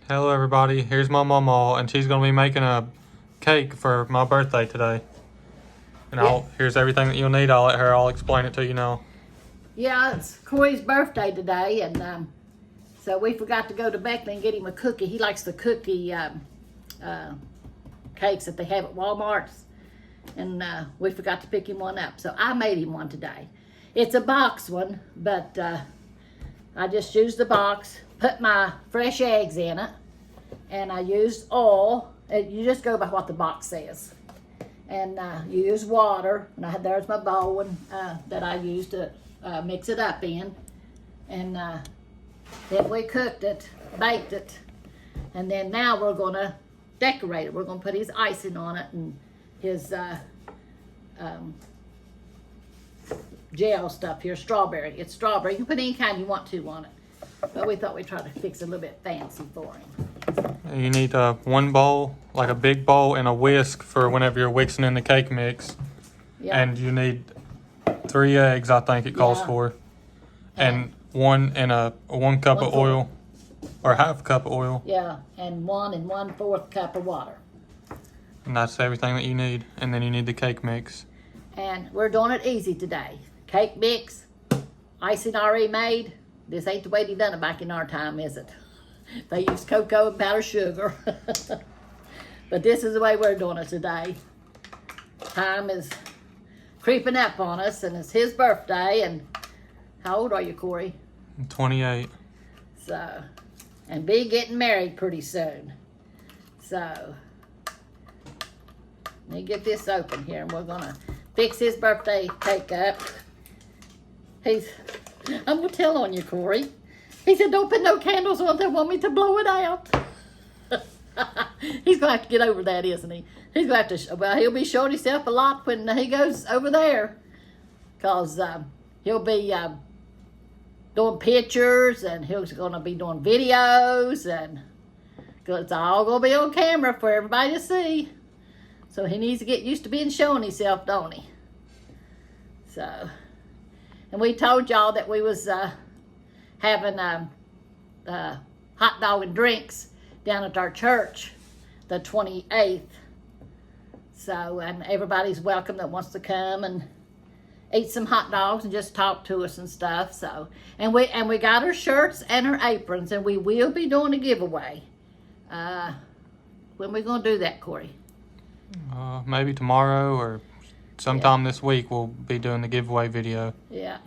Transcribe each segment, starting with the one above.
Hello everybody, here's my Mamaw, and she's going to be making a cake for my birthday today. And here's everything that you'll need. I'll explain it to you now. Yeah, it's Corey's birthday today, and so we forgot to go to Beckley and get him a cookie. He likes the cookie cakes that they have at Walmart's, and we forgot to pick him one up. So I made him one today. It's a box one, but I just used the box, put my fresh eggs in it, and I used oil. You just go by what the box says. And you use water, and there's my bowl that I used to mix it up in. And then we cooked it, baked it, and then now we're gonna decorate it. We're gonna put his icing on it and his gel stuff here, strawberry. It's strawberry. You can put any kind you want to on it. But we thought we'd try to fix it a little bit fancy for him. You need one bowl, like a big bowl, and a whisk for whenever you're whixing in the cake mix. Yeah. And you need 3 eggs, I think it calls for. And one cup of oil, or half a cup of oil. Yeah, and 1 1/4 cup of water. And that's everything that you need. And then you need the cake mix. And we're doing it easy today. Cake mix, icing already made. This ain't the way they done it back in our time, is it? They used cocoa and powdered sugar. But this is the way we're doing it today. Time is creeping up on us, and it's his birthday. And how old are you, Corey? I'm 28. So, and be getting married pretty soon. So, let me get this open here, and we're gonna fix his birthday cake up. I'm gonna tell on you, Corey. He said, don't put no candles on, they want me to blow it out. He's gonna have to get over that, isn't he? He's gonna have to, well, he'll be showing himself a lot when he goes over there. Because he'll be doing pictures, and he's gonna be doing videos, and it's all gonna be on camera for everybody to see. So he needs to get used to being showing himself, don't he? So, and we told y'all that we was having hot dog and drinks down at our church the 28th. So, and everybody's welcome that wants to come and eat some hot dogs and just talk to us and stuff. So, and we got our shirts and our aprons, and we will be doing a giveaway. When we gonna do that, Corey? Maybe tomorrow or sometime this week we'll be doing the giveaway video. Yeah.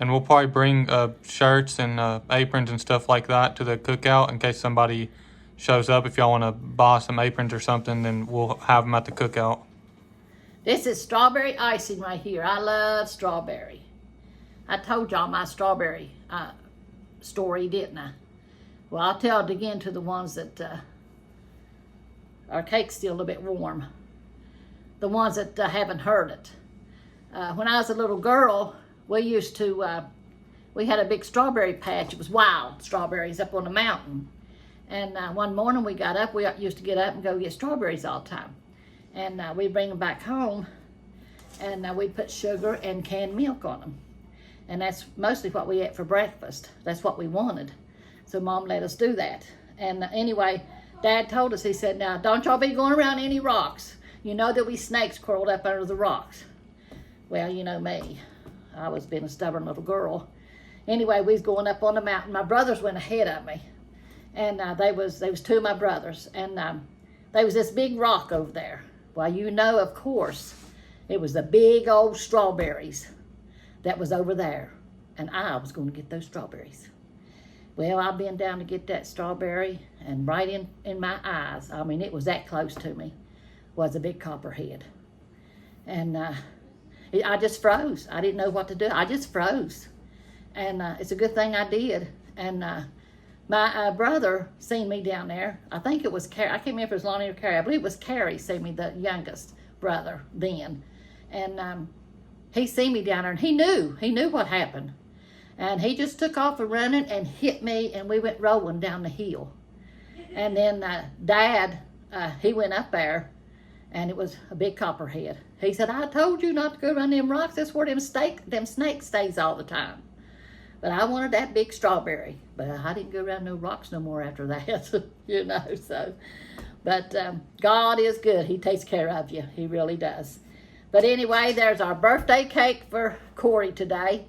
And we'll probably bring shirts and aprons and stuff like that to the cookout in case somebody shows up. If y'all want to buy some aprons or something, then we'll have them at the cookout. This is strawberry icing right here. I love strawberry. I told y'all my strawberry story, didn't I? Well, I'll tell it again to the ones that our cake's still a little bit warm. The ones that haven't heard it. When I was a little girl, we used to, we had a big strawberry patch. It was wild strawberries up on the mountain. And one morning we got up, we used to get up and go get strawberries all the time. And we'd bring them back home, and we'd put sugar and canned milk on them. And that's mostly what we ate for breakfast. That's what we wanted. So Mom let us do that. And anyway, Dad told us, he said, now don't y'all be going around any rocks. You know there'll be snakes curled up under the rocks. Well, you know me. I was being a stubborn little girl. Anyway, we was going up on the mountain. My brothers went ahead of me. And they was 2 of my brothers. And there was this big rock over there. Well, you know, of course, it was the big old strawberries that was over there. And I was going to get those strawberries. Well, I bent down to get that strawberry, and right in my eyes, I mean, it was that close to me, was a big copperhead. And I just froze. I didn't know what to do. I just froze. And it's a good thing I did. And my brother seen me down there. I think it was Carrie. I can't remember if it was Lonnie or Carrie. I believe it was Carrie seen me, the youngest brother then. And he seen me down there, and he knew what happened. And he just took off and running and hit me, and we went rolling down the hill. And then Dad, he went up there, and it was a big copperhead. He said, I told you not to go around them rocks. That's where them snakes stays all the time. But I wanted that big strawberry. But I didn't go around no rocks no more after that, you know, so. But God is good. He takes care of you. He really does. But anyway, there's our birthday cake for Corey today.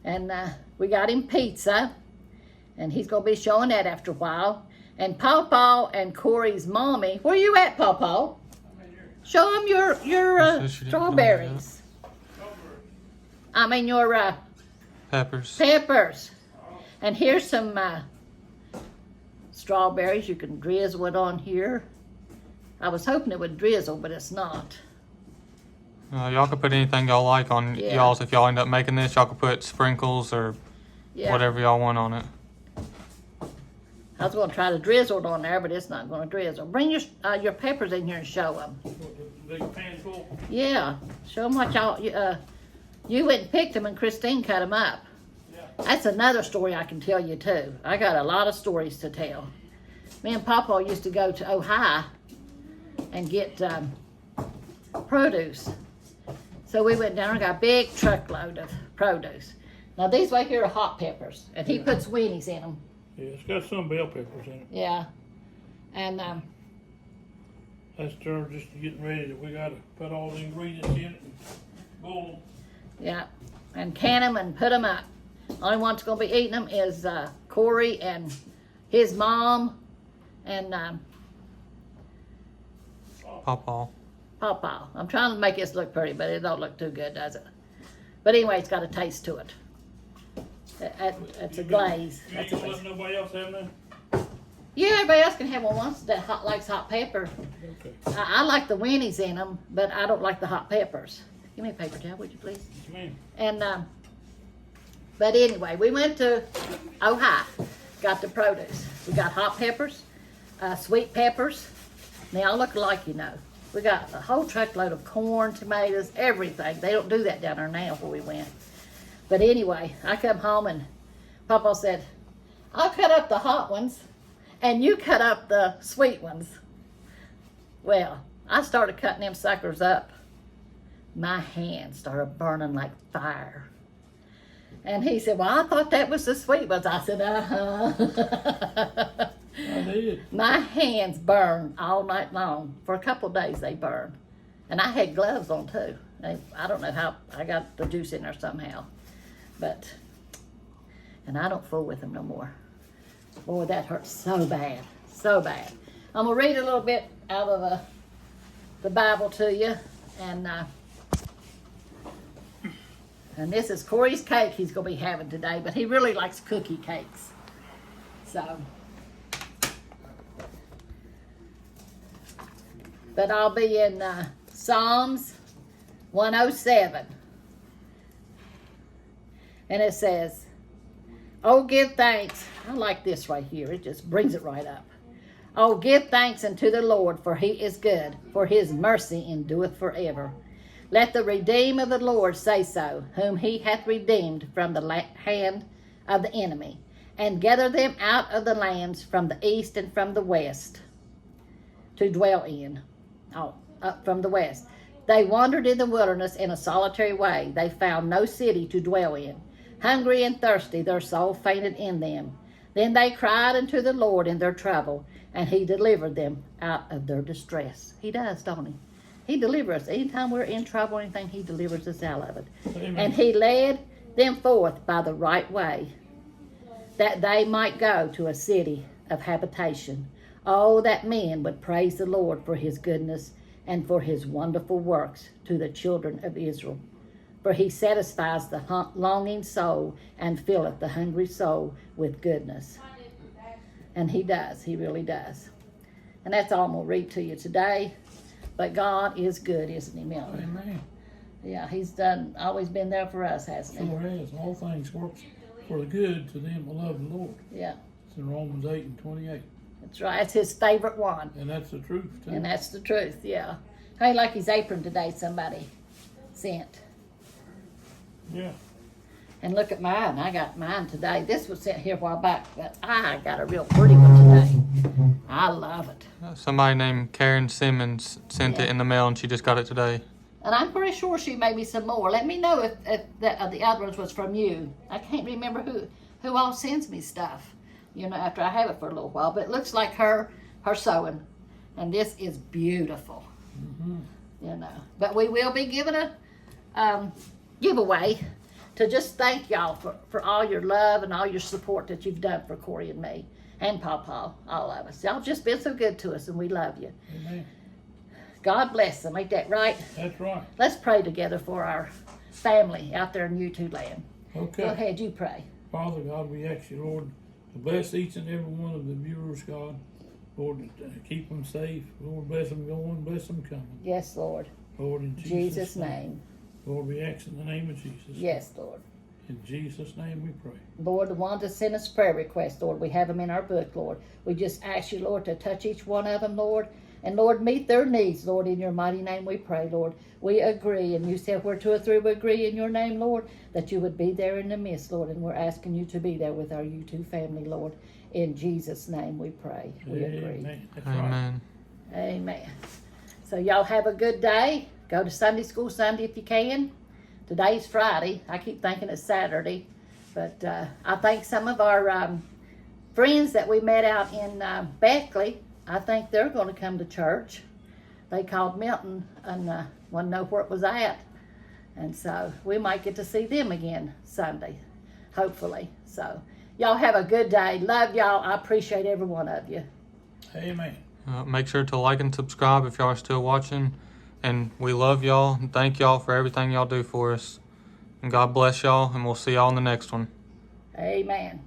And we got him pizza. And he's going to be showing that after a while. And Pawpaw and Corey's mommy. Where you at, Pawpaw? Show them your strawberries. I mean your Peppers. peppers. And here's some strawberries. You can drizzle it on here. I was hoping it would drizzle, but it's not. Y'all can put anything y'all like on y'all's. If y'all end up making this, y'all can put sprinkles or whatever y'all want on it. I was going to try to drizzle it on there, but it's not going to drizzle. Bring your peppers in here and show them. Big pan full. Yeah, show them what y'all. You went and picked them, and Christine cut them up. Yeah. That's another story I can tell you too. I got a lot of stories to tell. Me and Papa used to go to Ohio and get produce. So we went down and got a big truckload of produce. Now these right here are hot peppers, and he puts weenies in them. Yeah, it's got some bell peppers in it. Yeah, and That's just getting ready that we gotta put all the ingredients in it and boil them. yeah, and can them and put them up. Only one's gonna be eating them is Corey and his mom and Pawpaw. Pawpaw. I'm trying to make this look pretty, but it don't look too good, does it? But anyway, it's got a taste to it. It's a glaze. You That's ain't a gonna glaze. let nobody else have none? Yeah, everybody else can have one once that likes hot pepper. Okay. I like the weenies in them, but I don't like the hot peppers. Give me a paper towel, would you please? Man. And but anyway, we went to Ohio, got the produce. We got hot peppers, sweet peppers. They all look alike, you know. We got a whole truckload of corn, tomatoes, everything. They don't do that down there now where we went. But anyway, I come home and Papa said, I'll cut up the hot ones and you cut up the sweet ones. Well, I started cutting them suckers up. My hands started burning like fire. And he said, well, I thought that was the sweet ones. I said, I did. My hands burned all night long. For a couple of days they burned. And I had gloves on too. I don't know how I got the juice in there somehow. And I don't fool with them no more. Boy, that hurts so bad, so bad. I'm gonna read a little bit out of the Bible to you. And this is Corey's cake he's gonna be having today, but he really likes cookie cakes. So. But I'll be in Psalms 107. And it says, oh, give thanks. I like this right here. It just brings it right up. Oh, give thanks unto the Lord, for he is good, for his mercy endureth forever. Let the redeemed of the Lord say so, whom he hath redeemed from the hand of the enemy, and gather them out of the lands from the east and from the west to dwell in. Up from the west. They wandered in the wilderness in a solitary way. They found no city to dwell in. Hungry and thirsty, their soul fainted in them. Then they cried unto the Lord in their trouble, and he delivered them out of their distress. He does, don't he? He delivers us. Anytime we're in trouble or anything, he delivers us out of it. Amen. And he led them forth by the right way, that they might go to a city of habitation. Oh, that men would praise the Lord for his goodness and for his wonderful works to the children of Israel. For he satisfies the longing soul and filleth the hungry soul with goodness. And he does. He really does. And that's all I'm going to read to you today. But God is good, isn't he, Milton? Amen. Yeah, he's always been there for us, hasn't he? Sure has. All things work for the good to them that love the Lord. Yeah, It's in Romans 8 and 28. that's right. It's his favorite one. And that's the truth, too. And that's the truth, yeah. Hey, like his apron today, somebody sent. Yeah. And look at mine. I got mine today. This was sent here a while back, but I got a real pretty one today. I love it. Somebody named Karen Simmons sent it in the mail, and she just got it today. And I'm pretty sure she made me some more. Let me know if the other ones was from you. I can't remember who all sends me stuff, you know, after I have it for a little while. But it looks like her sewing. And this is beautiful, you know. But we will be giving a giveaway to just thank y'all for all your love and all your support that you've done for Corey and me and Pawpaw, all of us. Y'all just been so good to us, and we love you. Amen. God bless them. Ain't that right? That's right. Let's pray together for our family out there in YouTube land. Okay. Go ahead, you pray. Father God, we ask you, Lord, to bless each and every one of the viewers, God. Lord, keep them safe. Lord, bless them going, bless them coming. Yes, Lord. Lord, in Jesus' name. Lord, we ask in the name of Jesus. Yes, Lord. In Jesus' name we pray. Lord, the ones that send us prayer requests, Lord, we have them in our book, Lord. We just ask you, Lord, to touch each one of them, Lord. And Lord, meet their needs, Lord, in your mighty name we pray, Lord. We agree, and you said where two or three would agree in your name, Lord, that you would be there in the midst, Lord. And we're asking you to be there with our YouTube family, Lord. In Jesus' name we pray. We agree. Amen. That's Amen. Amen. So y'all have a good day. Go to Sunday school Sunday if you can. Today's Friday. I keep thinking it's Saturday. But I think some of our friends that we met out in Beckley, I think they're going to come to church. They called Milton and want to know where it was at. And so we might get to see them again Sunday, hopefully. So y'all have a good day. Love y'all. I appreciate every one of you. right. Amen. Make sure to like and subscribe if y'all are still watching. And we love y'all. And thank y'all for everything y'all do for us. And God bless y'all. And we'll see y'all in the next one. Amen.